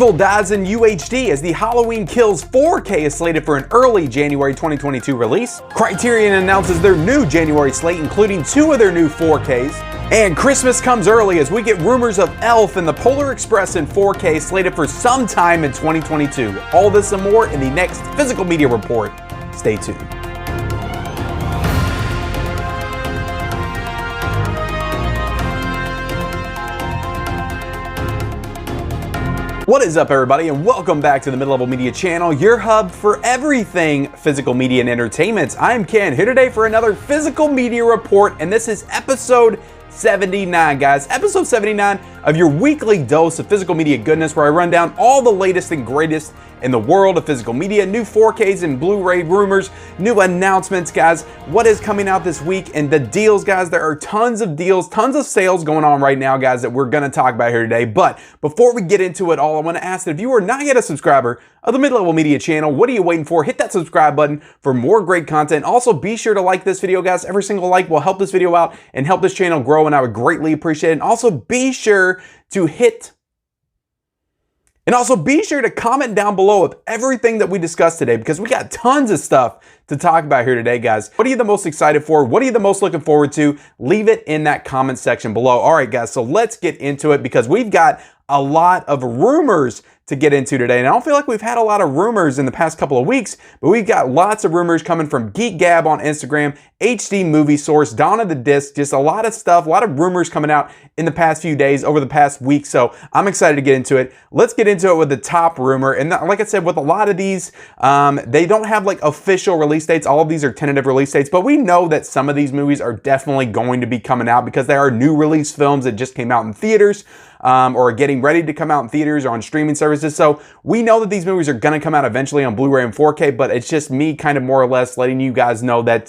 Universal dives in UHD as the Halloween Kills 4K is slated for an early January 2022 release. Criterion announces their new January slate, including 2 of their new 4Ks. And Christmas comes early as we get rumors of Elf and the Polar Express in 4K slated for sometime in 2022. All this and more in the next Physical Media Report. Stay tuned. What is up, everybody, and welcome back to the Mid-Level Media channel, your hub for everything physical media and entertainment. I'm Ken, here today for another Physical Media Report, and this is episode 79, guys. Episode 79 of your weekly dose of physical media goodness, where I run down all the latest and greatest in the world of physical media, new 4Ks and Blu-ray rumors, new announcements, guys, what is coming out this week, and the deals, guys. There are tons of deals, tons of sales going on right now, guys, that we're going to talk about here today. But before we get into it all, I want to ask that if you are not yet a subscriber of the Mid-Level Media channel, what are you waiting for? Hit that subscribe button for more great content. Also, be sure to like this video, guys. Every single like will help this video out and help this channel grow, and I would greatly appreciate it. And also, be sure to comment down below of everything that we discussed today, because we got tons of stuff to talk about here today, guys. What are you the most excited for? What are you the most looking forward to? Leave it in that comment section below. All right, guys, so let's get into it, because we've got a lot of rumors to get into today. And I don't feel like we've had a lot of rumors in the past couple of weeks, but we've got lots of rumors coming from Geek Gab on Instagram, HD Movie Source, Dawn of the Disc, just a lot of stuff, a lot of rumors coming out in the past few days, over the past week. So I'm excited to get into it. Let's get into it with the top rumor. And like I said, with a lot of these, they don't have like official release dates. All of these are tentative release dates, but we know that some of these movies are definitely going to be coming out because they are new release films that just came out in theaters. Or getting ready to come out in theaters or on streaming services. So we know that these movies are going to come out eventually on Blu-ray and 4K, but it's just me kind of more or less letting you guys know that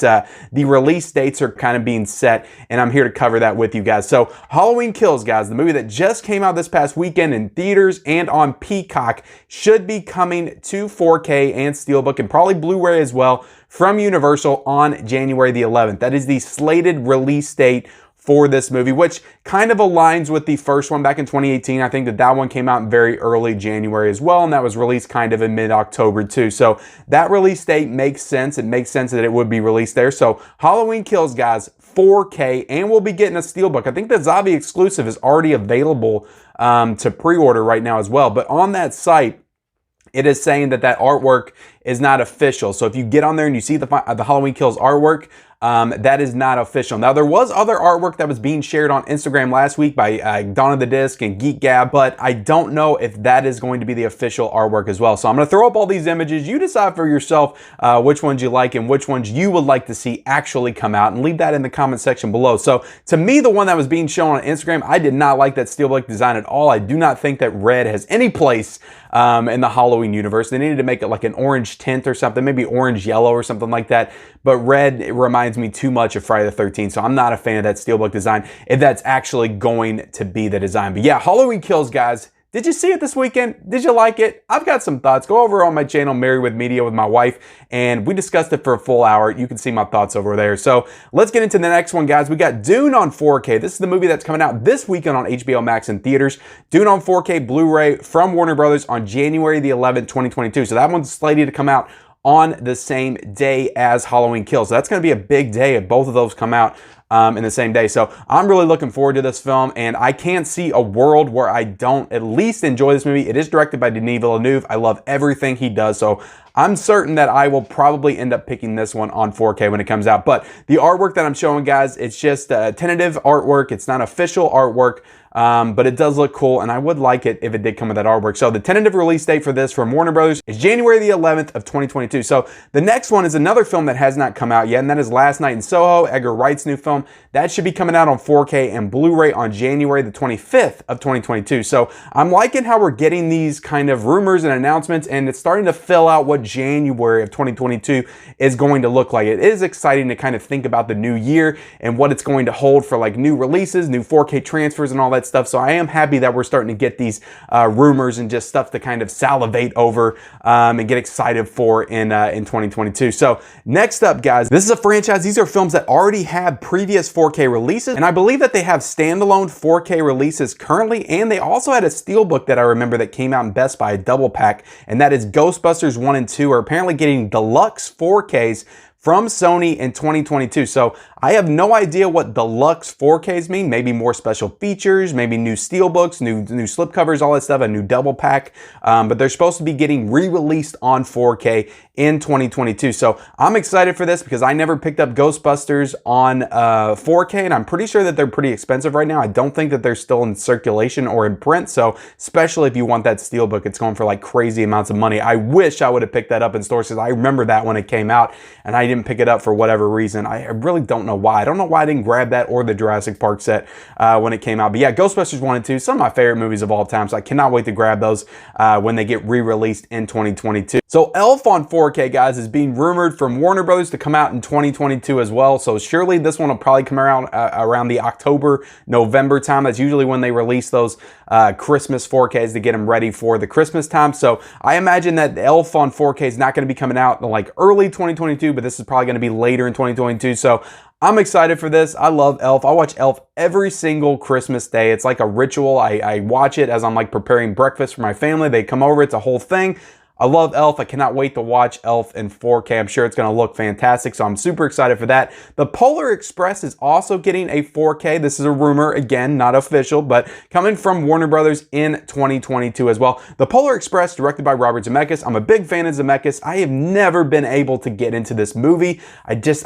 the release dates are kind of being set, and I'm here to cover that with you guys. So Halloween Kills, guys, the movie that just came out this past weekend in theaters and on Peacock, should be coming to 4K and Steelbook and probably Blu-ray as well from Universal on January the 11th. That is the slated release date for this movie, which kind of aligns with the first one back in 2018. I think that one came out in very early January as well, and that was released kind of in mid-October too. So that release date makes sense. It makes sense that it would be released there. So Halloween Kills, guys, 4K, and we'll be getting a Steelbook. I think the Zavi exclusive is already available to pre-order right now as well. But on that site, it is saying that artwork is not official. So if you get on there and you see the Halloween Kills artwork, that is not official. Now, there was other artwork that was being shared on Instagram last week by Dawn of the Disc and Geek Gab, but I don't know if that is going to be the official artwork as well. So I'm going to throw up all these images. You decide for yourself which ones you like and which ones you would like to see actually come out, and leave that in the comment section below. So to me, the one that was being shown on Instagram, I did not like that Steelbook design at all. I do not think that red has any place in the Halloween universe. They needed to make it like an orange tint or something, maybe orange yellow or something like that. But red, it reminds me too much of Friday the 13th. So I'm not a fan of that Steelbook design if that's actually going to be the design. But yeah, Halloween Kills, guys. Did you see it this weekend? Did you like it? I've got some thoughts. Go over on my channel, Married with Media, with my wife, and we discussed it for a full hour. You can see my thoughts over there. So let's get into the next one, guys. We got Dune on 4K. This is the movie that's coming out this weekend on HBO Max in theaters. Dune on 4K Blu-ray from Warner Brothers on January the 11th, 2022. So that one's slated to come out on the same day as Halloween Kills. So that's going to be a big day if both of those come out in the same day. So I'm really looking forward to this film, and I can't see a world where I don't at least enjoy this movie. It is directed by Denis Villeneuve. I love everything he does, so I'm certain that I will probably end up picking this one on 4K when it comes out. But the artwork that I'm showing, guys, it's just tentative artwork. It's not official artwork. But it does look cool, and I would like it if it did come with that artwork. So the tentative release date for this from Warner Brothers is January the 11th of 2022. So the next one is another film that has not come out yet, and that is Last Night in Soho, Edgar Wright's new film. That should be coming out on 4K and Blu-ray on January the 25th of 2022. So I'm liking how we're getting these kind of rumors and announcements, and it's starting to fill out what January of 2022 is going to look like. It is exciting to kind of think about the new year and what it's going to hold for like new releases, new 4K transfers, and all that stuff. So I am happy that we're starting to get these rumors and just stuff to kind of salivate over and get excited for in 2022. So next up, guys, this is a franchise. These are films that already have previews previous 4K releases, and I believe that they have standalone 4K releases currently, and they also had a steelbook that I remember that came out in Best Buy, a double pack, and that is Ghostbusters 1 and 2 are apparently getting deluxe 4Ks from Sony in 2022. So I have no idea what deluxe 4Ks mean. Maybe more special features, maybe new steelbooks, new slipcovers, all that stuff, a new double pack. But they're supposed to be getting re-released on 4K in 2022. So I'm excited for this because I never picked up Ghostbusters on 4K, and I'm pretty sure that they're pretty expensive right now. I don't think that they're still in circulation or in print. So especially if you want that steelbook, it's going for like crazy amounts of money. I wish I would have picked that up in stores because I remember that when it came out and I didn't pick it up for whatever reason. I really don't know why. I don't know why I didn't grab that or the Jurassic Park set when it came out. But yeah, Ghostbusters 1 and 2, some of my favorite movies of all time. So I cannot wait to grab those when they get re-released in 2022. So Elf on 4K, guys, is being rumored from Warner Brothers to come out in 2022 as well. So surely this one will probably come around around the October, November time. That's usually when they release those Christmas 4Ks to get them ready for the Christmas time. So I imagine that Elf on 4K is not going to be coming out in like early 2022, but this is probably going to be later in 2022. So I'm excited for this. I love Elf. I watch Elf every single Christmas day. It's like a ritual. I watch it as I'm like preparing breakfast for my family. They come over. It's a whole thing. I love Elf. I cannot wait to watch Elf in 4K. I'm sure it's going to look fantastic, so I'm super excited for that. The Polar Express is also getting a 4K. This is a rumor, again, not official, but coming from Warner Brothers in 2022 as well. The Polar Express, directed by Robert Zemeckis. I'm a big fan of Zemeckis. I have never been able to get into this movie.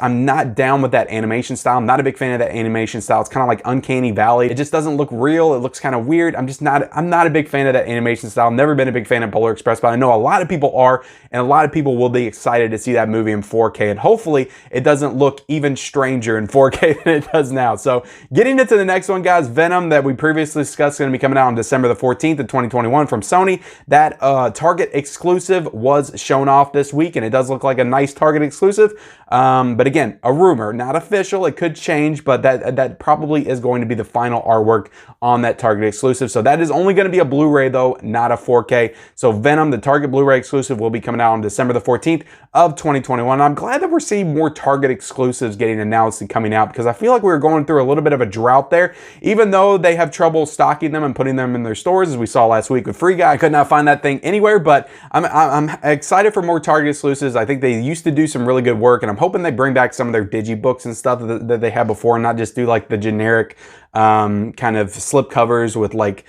I'm not down with that animation style. I'm not a big fan of that animation style. It's kind of like Uncanny Valley. It just doesn't look real. It looks kind of weird. I'm not a big fan of that animation style. I've never been a big fan of Polar Express, but I know a lot of people are, and a lot of people will be excited to see that movie in 4K, and hopefully it doesn't look even stranger in 4K than it does now. So getting into the next one, guys, Venom, that we previously discussed, is going to be coming out on December the 14th of 2021 from Sony. That Target exclusive was shown off this week, and it does look like a nice Target exclusive. But again, a rumor, not official. It could change, but that probably is going to be the final artwork on that Target exclusive. So that is only going to be a Blu-ray though, not a 4K. So Venom, the Target Blu-ray exclusive, will be coming out on December the 14th of 2021. I'm glad that we're seeing more Target exclusives getting announced and coming out, because I feel like we were going through a little bit of a drought there. Even though they have trouble stocking them and putting them in their stores, as we saw last week with Free Guy. I could not find that thing anywhere, but I'm excited for more Target exclusives. I think they used to do some really good work, and I'm hoping they bring back some of their digibooks and stuff that they had before, and not just do like the generic kind of slip covers with like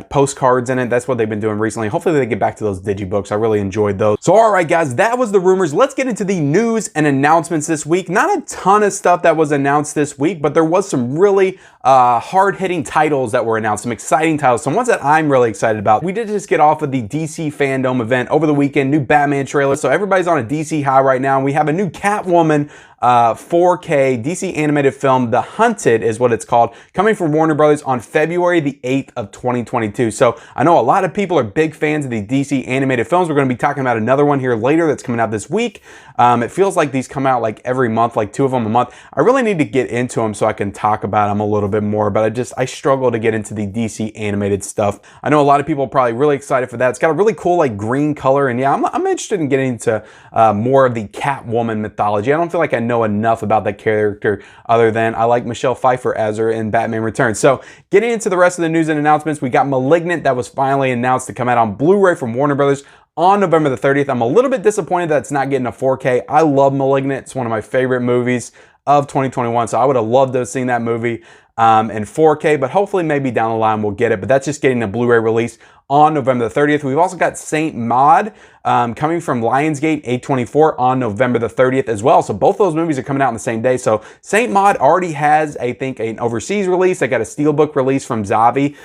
postcards in it. That's what they've been doing recently. Hopefully they get back to those digibooks. I really enjoyed those. So all right, guys, that was the rumors. Let's get into the news and announcements this week. Not a ton of stuff that was announced this week, but there was some really hard-hitting titles that were announced, some exciting titles, some ones that I'm really excited about. We did just get off of the DC Fandom event over the weekend, new Batman trailer. So everybody's on a DC high right now. We have a new Catwoman 4K DC animated film, The Hunted is what it's called, coming from Warner Brothers on February the 8th of 2022. So I know a lot of people are big fans of the DC animated films. We're going to be talking about another one here later that's coming out this week. It feels like these come out like every month, like 2 of them a month. I really need to get into them so I can talk about them a little bit more, but I struggle to get into the DC animated stuff. I know a lot of people are probably really excited for that. It's got a really cool like green color, and yeah, I'm interested in getting into more of the Catwoman mythology. I don't feel like I know enough about that character other than I like Michelle Pfeiffer as her in Batman Returns. So getting into the rest of the news and announcements, we got Malignant that was finally announced to come out on Blu-ray from Warner Brothers on November the 30th. I'm a little bit disappointed that it's not getting a 4K. I love Malignant. It's one of my favorite movies of 2021. So I would have loved to have seen that movie in 4K, but hopefully maybe down the line we'll get it. But that's just getting a Blu-ray release on November the 30th. We've also got Saint Maud coming from Lionsgate A24 on November the 30th as well. So both those movies are coming out on the same day. So Saint Maud already has, I think, an overseas release. They got a steelbook release from Zavi.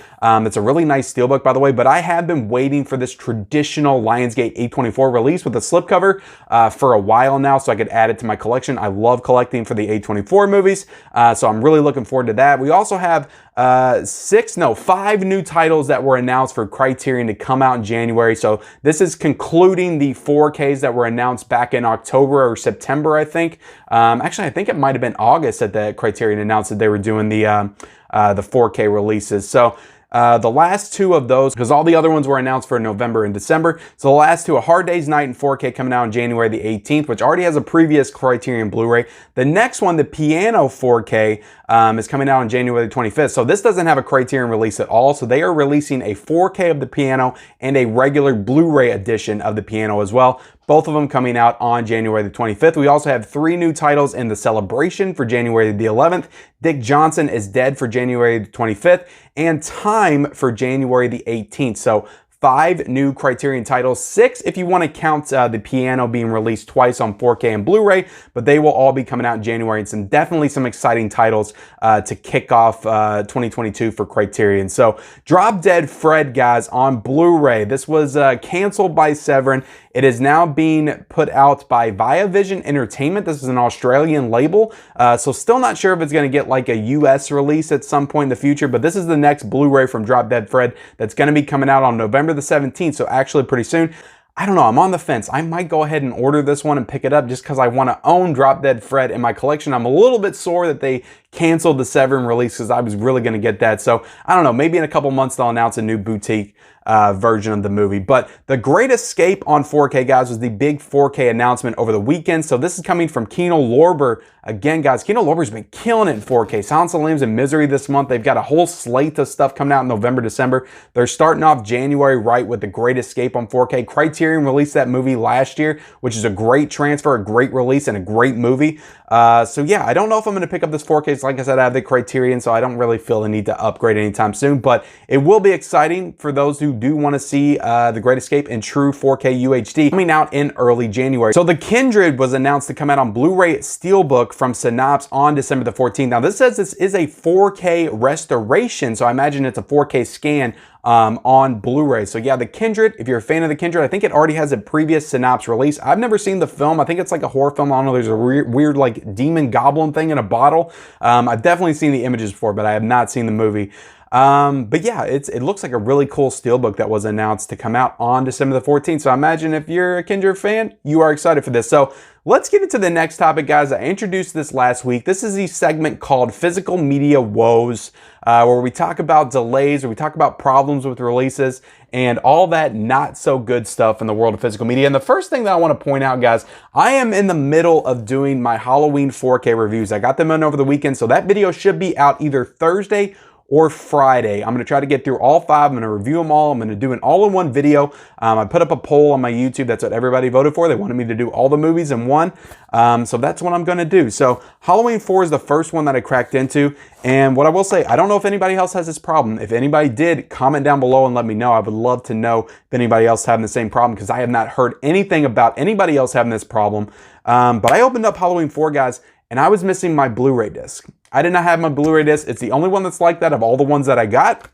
It's a really nice steelbook, by the way, but I have been waiting for this traditional Lionsgate A24 release with a slipcover for a while now, so I could add it to my collection. I love collecting for the A24 movies, so I'm really looking forward to that. We also have 5 new titles that were announced for Criterion to come out in January. So this is concluding the 4Ks that were announced back in October or September, I think. Actually, I think it might have been August that the Criterion announced that they were doing the 4K releases. So The last two of those, because all the other ones were announced for November and December. So the last two, A Hard Day's Night in 4K coming out on January the 18th, which already has a previous Criterion Blu-ray. The next one, the Piano 4K, is coming out on January the 25th. So this doesn't have a Criterion release at all. So they are releasing a 4K of the Piano and a regular Blu-ray edition of the Piano as well. Both of them coming out on January the 25th. We also have 3 new titles in the celebration for January the 11th. Dick Johnson is Dead for January the 25th. And Time for January the 18th. So 5 new Criterion titles, 6 if you want to count the Piano being released twice on 4K and Blu-ray, but they will all be coming out in January, and definitely some exciting titles to kick off 2022 for Criterion. So Drop Dead Fred, guys, on Blu-ray. This was canceled by Severin. It is now being put out by Viavision Entertainment. This is an Australian label, so still not sure if it's going to get like a US release at some point in the future, but this is the next Blu-ray from Drop Dead Fred that's going to be coming out on November the 17th, so actually pretty soon. I don't know, I'm on the fence. I might go ahead and order this one and pick it up just because I want to own Drop Dead Fred in my collection. I'm a little bit sore that they canceled the Severin release because I was really going to get that. So I don't know, maybe in a couple months they'll announce a new boutique version of the movie. But The Great Escape on 4K, guys, was the big 4K announcement over the weekend. So this is coming from Kino Lorber. Again, guys, Kino Lorber's been killing it in 4K. Silence of the Lambs and Misery this month. They've got a whole slate of stuff coming out in November, December. They're starting off January right with The Great Escape on 4K. Criterion released that movie last year, which is a great transfer, a great release, and a great movie. So yeah, I don't know if I'm going to pick up this 4K. Like I said, I have the Criterion, so I don't really feel the need to upgrade anytime soon. But it will be exciting for those who do want to see The Great Escape in true 4K UHD coming out in early January. So The Kindred was announced to come out on Blu-ray Steelbook from Synapse on December the 14th. Now this says this is a 4K restoration, so I imagine it's a 4K scan on Blu-ray. So yeah, The Kindred, if you're a fan of The Kindred, I think it already has a previous Synapse release. I've never seen the film. I think it's like a horror film. I don't know, there's a weird like demon goblin thing in a bottle. I've definitely seen the images before, but I have not seen the movie. But yeah, it looks like a really cool steelbook that was announced to come out on December the 14th. So I imagine if you're a Kindred fan, you are excited for this. So let's get into the next topic, guys. I introduced this last week. This is the segment called Physical Media Woes, where we talk about delays, or we talk about problems with releases, and all that not so good stuff in the world of physical media. And the first thing that I want to point out, guys, I am in the middle of doing my Halloween 4K reviews. I got them in over the weekend, so that video should be out either Thursday or Friday. I'm going to try to get through all 5. I'm going to review them all. I'm going to do an all-in-one video. I put up a poll on my YouTube. That's what everybody voted for. They wanted me to do all the movies in one. So that's what I'm going to do. So Halloween 4 is the first one that I cracked into. And what I will say, I don't know if anybody else has this problem. If anybody did, comment down below and let me know. I would love to know if anybody else having the same problem, because I have not heard anything about anybody else having this problem. But I opened up Halloween 4, guys, and I was missing my Blu-ray disc. I did not have my Blu-ray disc. It's the only one that's like that of all the ones that I got.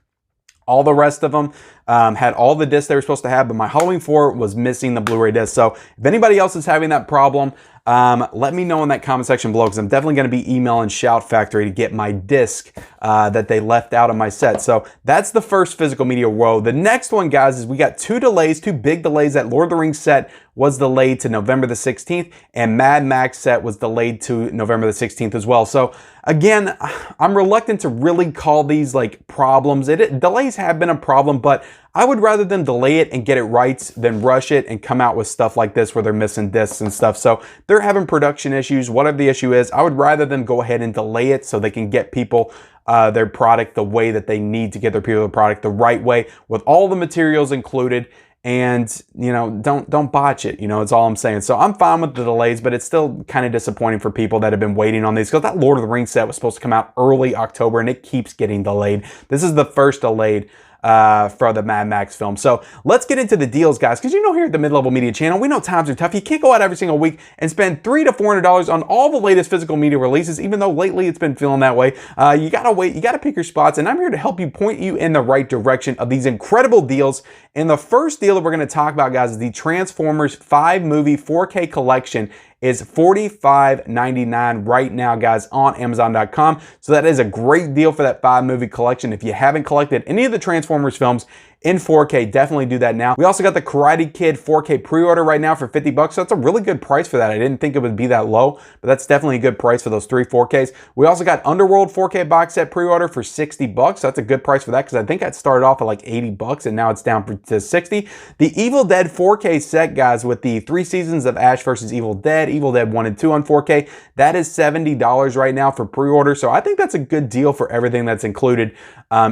All the rest of them had all the discs they were supposed to have, but my Halloween 4 was missing the Blu-ray disc. So if anybody else is having that problem, let me know in that comment section below, because I'm definitely going to be emailing Shout Factory to get my disc that they left out of my set. So that's the first physical media woe. The next one, guys, is we got 2 delays, 2 big delays. That Lord of the Rings set was delayed to November the 16th, and Mad Max set was delayed to November the 16th as well. So again, I'm reluctant to really call these like problems. Delays have been a problem, but I would rather them delay it and get it right than rush it and come out with stuff like this where they're missing discs and stuff. So they're having production issues, whatever the issue is. I would rather them go ahead and delay it so they can get people their product the way that they need to get their people the product the right way, with all the materials included. And, you know, don't botch it, you know, it's all I'm saying. So I'm fine with the delays, but it's still kind of disappointing for people that have been waiting on these, because that Lord of the Rings set was supposed to come out early October and it keeps getting delayed. This is the first delayed for the Mad Max film. So let's get into the deals, guys, because you know, here at the Mid-Level Media channel, we know times are tough. You can't go out every single week and spend $300 to $400 on all the latest physical media releases, even though lately it's been feeling that way. You gotta wait, you gotta pick your spots, and I'm here to help you, point you in the right direction of these incredible deals. And the first deal that we're going to talk about, guys, is the Transformers 5 movie 4K collection. Is $45.99 right now, guys, on Amazon.com. So that is a great deal for that 5 movie collection. If you haven't collected any of the Transformers films in 4K, definitely do that now. We also got the Karate Kid 4K pre-order right now for 50 bucks. So that's a really good price for that. I didn't think it would be that low, but that's definitely a good price for those 3 4Ks. We also got Underworld 4K box set pre-order for 60 bucks. So that's a good price for that because I think that started off at like 80 bucks and now it's down to 60. The Evil Dead 4K set, guys, with the 3 seasons of Ash vs. Evil Dead 1 and 2 on 4K, that is $70 right now for pre-order. So I think that's a good deal for everything that's included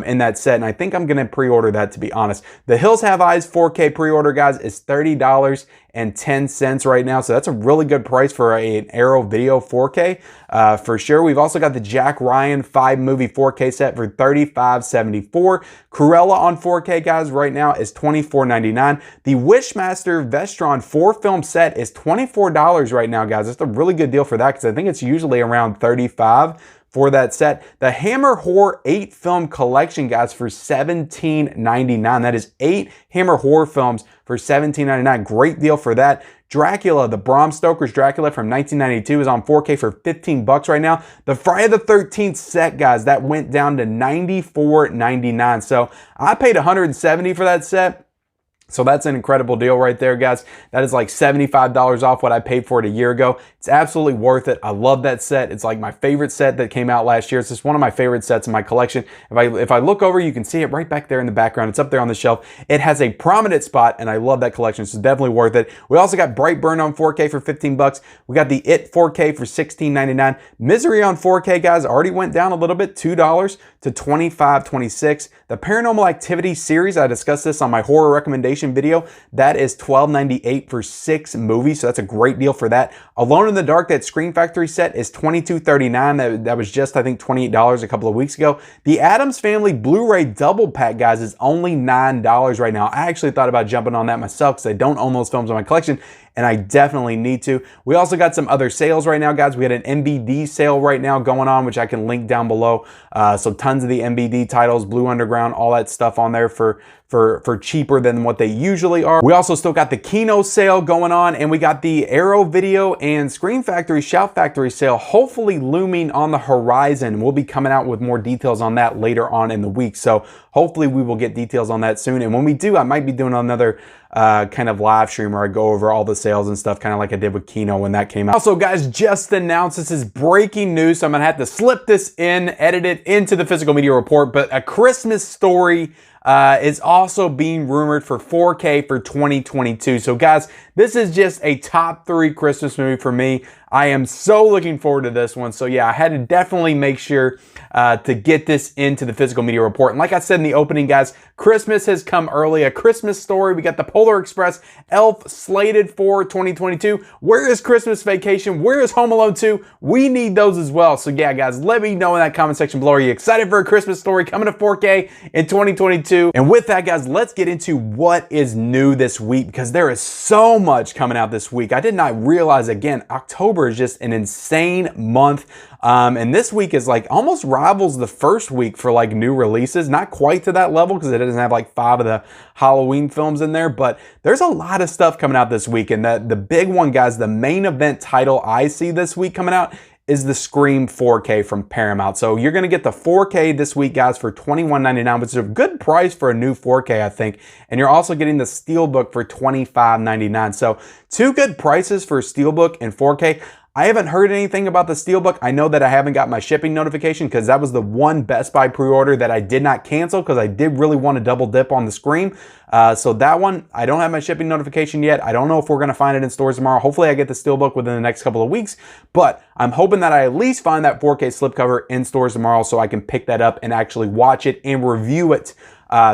in that set. And I think I'm going to pre-order that, to be honest. The Hills Have Eyes 4K pre-order, guys, is $30.10 right now. So that's a really good price for an Arrow Video 4K for sure. We've also got the Jack Ryan 5-movie 4K set for $35.74. Cruella on 4K, guys, right now is $24.99. The Wishmaster Vestron 4-film set is $24 right now, guys. That's a really good deal for that because I think it's usually around $35 for that set. The Hammer Horror 8-film collection, guys, for $17.99. That is 8 Hammer Horror films for $17.99. Great deal for that. Dracula, the Bram Stoker's Dracula from 1992 is on 4K for 15 bucks right now. The Friday the 13th set, guys, that went down to $94.99. So I paid $170 for that set. So that's an incredible deal right there, guys. That is like $75 off what I paid for it a year ago. It's absolutely worth it. I love that set. It's like my favorite set that came out last year. It's just one of my favorite sets in my collection. If I look over, you can see it right back there in the background. It's up there on the shelf. It has a prominent spot, and I love that collection. So definitely worth it. We also got Brightburn on 4K for 15 bucks. We got the It 4K for $16.99. Misery on 4K, guys, already went down a little bit, $2 to $25.26. The Paranormal Activity series, I discussed this on my horror recommendation video, that is $12.98 for 6 movies, so that's a great deal for that. Alone in the Dark, that Scream Factory set, is $22.39. That was just, I think, $28 a couple of weeks ago. The Addams Family Blu-ray double pack, guys, is only $9 right now. I actually thought about jumping on that myself because I don't own those films in my collection, and I definitely need to. We also got some other sales right now, guys. We had an MVD sale right now going on, which I can link down below. So tons of the MVD titles, Blue Underground, all that stuff on there for cheaper than what they usually are. We also still got the Kino sale going on, and we got the Arrow Video and Scream Factory Shout Factory sale hopefully looming on the horizon. We'll be coming out with more details on that later on in the week. So hopefully we will get details on that soon. And when we do, I might be doing another kind of live stream where I go over all the sales and stuff, kind of like I did with Kino when that came out. Also, guys, just announced, this is breaking news, so I'm gonna have to slip this in, edit it into the physical media report, but A Christmas Story is also being rumored for 4K for 2022. So guys, this is just a top 3 Christmas movie for me. I am so looking forward to this one. So yeah, I had to definitely make sure to get this into the physical media report. And like I said in the opening, guys, Christmas has come early. A Christmas Story. We got the Polar Express, Elf slated for 2022. Where is Christmas Vacation? Where is Home Alone 2? We need those as well. So yeah, guys, let me know in that comment section below. Are you excited for A Christmas Story coming to 4K in 2022? And with that, guys, let's get into what is new this week, because there is so much coming out this week. I did not realize, again, October is just an insane month. And this week is like almost rivals the first week for like new releases. Not quite to that level because it doesn't have like 5 of the Halloween films in there, but there's a lot of stuff coming out this week. And the big one, guys, the main event title I see this week coming out is the Scream 4K from Paramount. So you're going to get the 4K this week, guys, for $21.99, which is a good price for a new 4K, I think. And you're also getting the Steelbook for $25.99. So 2 good prices for Steelbook and 4K. I haven't heard anything about the Steelbook. I know that I haven't got my shipping notification because that was the one Best Buy pre-order that I did not cancel because I did really want to double dip on the Scream. So that one, I don't have my shipping notification yet. I don't know if we're going to find it in stores tomorrow. Hopefully I get the Steelbook within the next couple of weeks, but I'm hoping that I at least find that 4K slipcover in stores tomorrow so I can pick that up and actually watch it and review it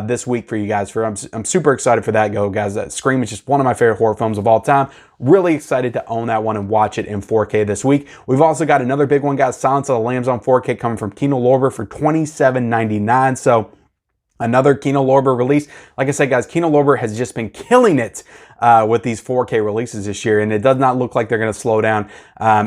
this week for you guys. I'm super excited for that, guys. That Scream is just one of my favorite horror films of all time. Really excited to own that one and watch it in 4K this week. We've also got another big one, guys. Silence of the Lambs on 4K coming from Kino Lorber for $27.99. So another Kino Lorber release. Like I said, guys, Kino Lorber has just been killing it with these 4K releases this year, and it does not look like they're going to slow down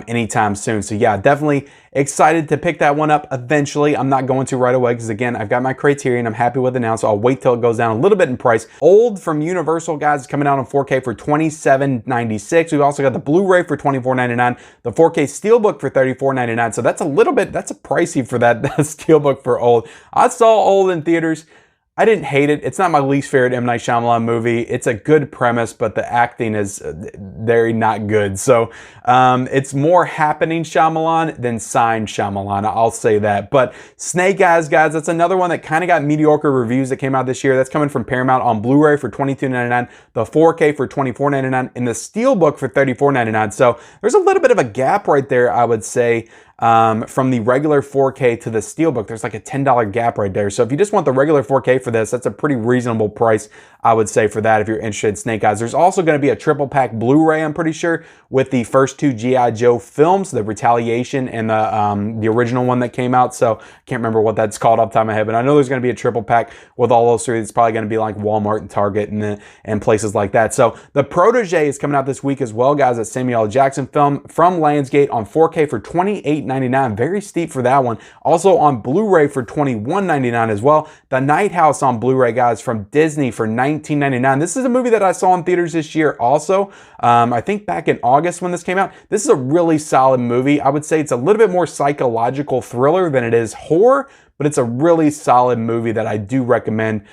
anytime soon. So yeah, definitely excited to pick that one up eventually. I'm not going to right away because, again, I've got my Criterion. I'm happy with it now, so I'll wait till it goes down a little bit in price. Old from Universal, guys, is coming out on 4K for $27.96. We've also got the Blu-ray for $24.99, the 4K Steelbook for $34.99. So that's a little bit, that's a pricey for that Steelbook for Old. I saw Old in theaters. I didn't hate it. It's not my least favorite M. Night Shyamalan movie. It's a good premise, but the acting is very not good. So it's more happening Shyamalan than signed Shyamalan. I'll say that. But Snake Eyes, guys, that's another one that kind of got mediocre reviews that came out this year. That's coming from Paramount on Blu-ray for $22.99, the 4K for $24.99, and the Steelbook for $34.99. So there's a little bit of a gap right there, I would say. From the regular 4K to the Steelbook, there's like a $10 gap right there. So if you just want the regular 4K for this, that's a pretty reasonable price, I would say, for that if you're interested in Snake Eyes. There's also going to be a triple pack Blu-ray, I'm pretty sure, with the first two G.I. Joe films, the Retaliation and the original one that came out. So I can't remember what that's called off the top of my head, but I know there's going to be a triple pack with all those three. It's probably going to be like Walmart and Target and places like that. So The Protege is coming out this week as well, guys. That Samuel L. Jackson film from Lionsgate on 4K for $28.99. Very steep for that one. Also on Blu-ray for $21.99 as well. The Night House on Blu-ray, guys, from Disney for $19.99. This is a movie that I saw in theaters this year also. I think back in August when this came out. This is a really solid movie. I would say it's a little bit more psychological thriller than it is horror, but it's a really solid movie that I do recommend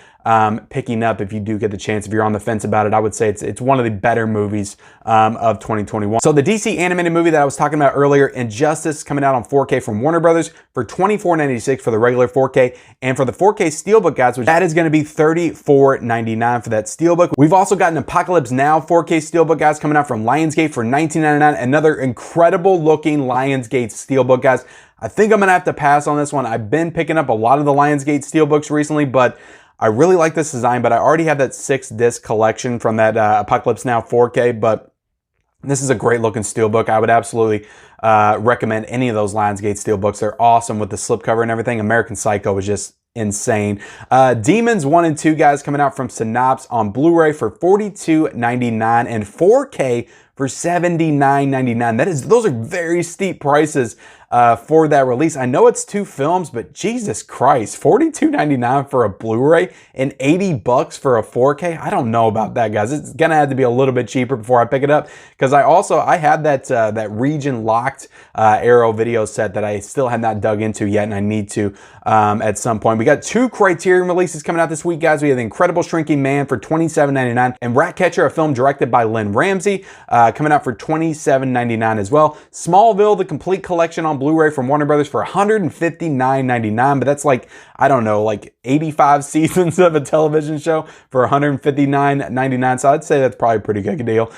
picking up if you do get the chance. If you're on the fence about it, I would say it's one of the better movies of 2021. So the DC animated movie that I was talking about earlier, Injustice, coming out on 4K from Warner Brothers for $24.96 for the regular 4K, and for the 4K Steelbook, guys, which that is going to be $34.99 for that Steelbook. We've also got an Apocalypse Now 4K Steelbook, guys, coming out from Lionsgate for $19.99. Another incredible looking Lionsgate Steelbook, guys. I think I'm going to have to pass on this one. I've been picking up a lot of the Lionsgate Steelbooks recently, but I really like this design, but I already have that 6-disc collection from that Apocalypse Now 4K, but this is a great looking Steelbook. I would absolutely recommend any of those Lionsgate Steelbooks. They're awesome with the slipcover and everything. American Psycho was just insane. Demons 1 and 2, guys, coming out from Synapse on Blu-ray for $42.99 and 4K for $79.99. Those are very steep prices for that release. I know it's 2 films, but Jesus Christ, $42.99 for a Blu-ray and $80 for a 4K. I don't know about that, guys. It's gonna have to be a little bit cheaper before I pick it up, because I had that region locked Arrow video set that I still have not dug into yet, and I need to at some point. We got 2 Criterion releases coming out this week, guys. We have The Incredible Shrinking Man for $27.99 and Ratcatcher, a film directed by Lynn Ramsey, coming out for $27.99 as well. Smallville, the complete collection on Blu-ray from Warner Brothers for $159.99, but that's like, I don't know, like 85 seasons of a television show for $159.99, so I'd say that's probably a pretty good deal.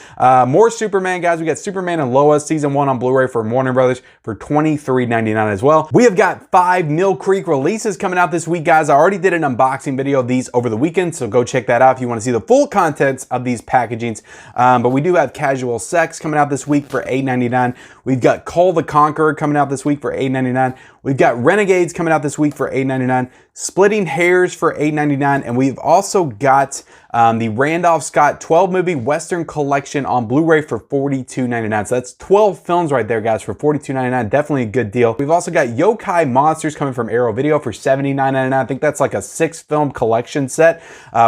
More Superman, guys. We got Superman and Lois Season 1 on Blu-ray from Warner Brothers for $23.99 as well. We have got 5 Mill Creek releases coming out this week, guys. I already did an unboxing video of these over the weekend, so go check that out if you want to see the full contents of these packagings. But we do have Casual Sex coming out this week for $8.99. We've got Cole the Conqueror coming out this week for $8.99. We've got Renegades coming out this week for $8.99. Splitting Hairs for $8.99. And we've also got the Randolph Scott 12-movie Western Collection on Blu-ray for $42.99. So that's 12 films right there, guys, for $42.99. Definitely a good deal. We've also got Yokai Monsters coming from Arrow Video for $79.99. I think that's like a 6-film collection set.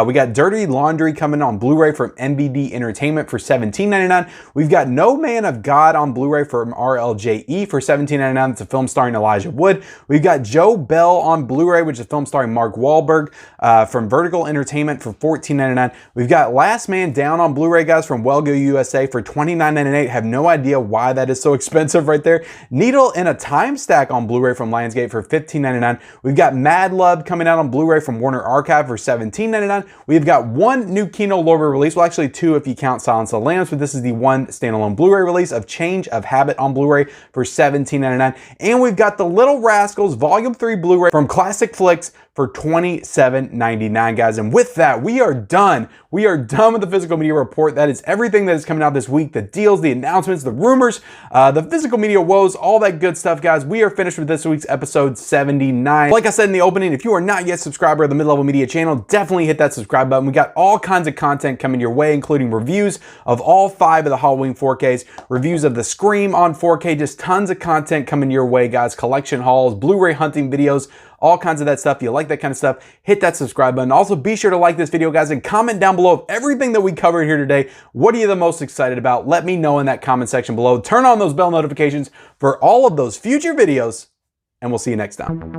We got Dirty Laundry coming on Blu-ray from MBD Entertainment for $17.99. We've got No Man of God on Blu-ray from RLJE for $17.99. It's a film starring Elijah Wood. We've got Joe Bell on Blu-ray, which is a film starring Mark Wahlberg from Vertical Entertainment for $14.99. We've got Last Man Down on Blu-ray, guys, from Well Go USA for $29.98. Have no idea why that is so expensive right there. Needle in a Time Stack on Blu-ray from Lionsgate for $15.99. We've got Mad Love coming out on Blu-ray from Warner Archive for $17.99. We've got 1 new Kino Lorber release, well, actually 2 if you count Silence of the Lambs, but this is the 1 standalone Blu-ray release of Change of Habit on Blu-ray for $17.99. And we've got The Little Rascals Volume 3 Blu-ray from Classic Flicks for $27.99, guys. And with that, we are done. We are done with the physical media report. That is everything that is coming out this week. The deals, the announcements, the rumors, the physical media woes, all that good stuff, guys. We are finished with this week's episode 79. Like I said in the opening, if you are not yet a subscriber of the Mid-Level Media channel, definitely hit that subscribe button. We got all kinds of content coming your way, including reviews of all 5 of the Halloween 4Ks, reviews of the Scream on 4K, just tons of content coming your way, guys. Collection hauls, Blu-ray hunting videos, all kinds of that stuff. If you like that kind of stuff, hit that subscribe button. Also, be sure to like this video, guys, and comment down below of everything that we covered here today. What are you the most excited about? Let me know in that comment section below. Turn on those bell notifications for all of those future videos, and we'll see you next time.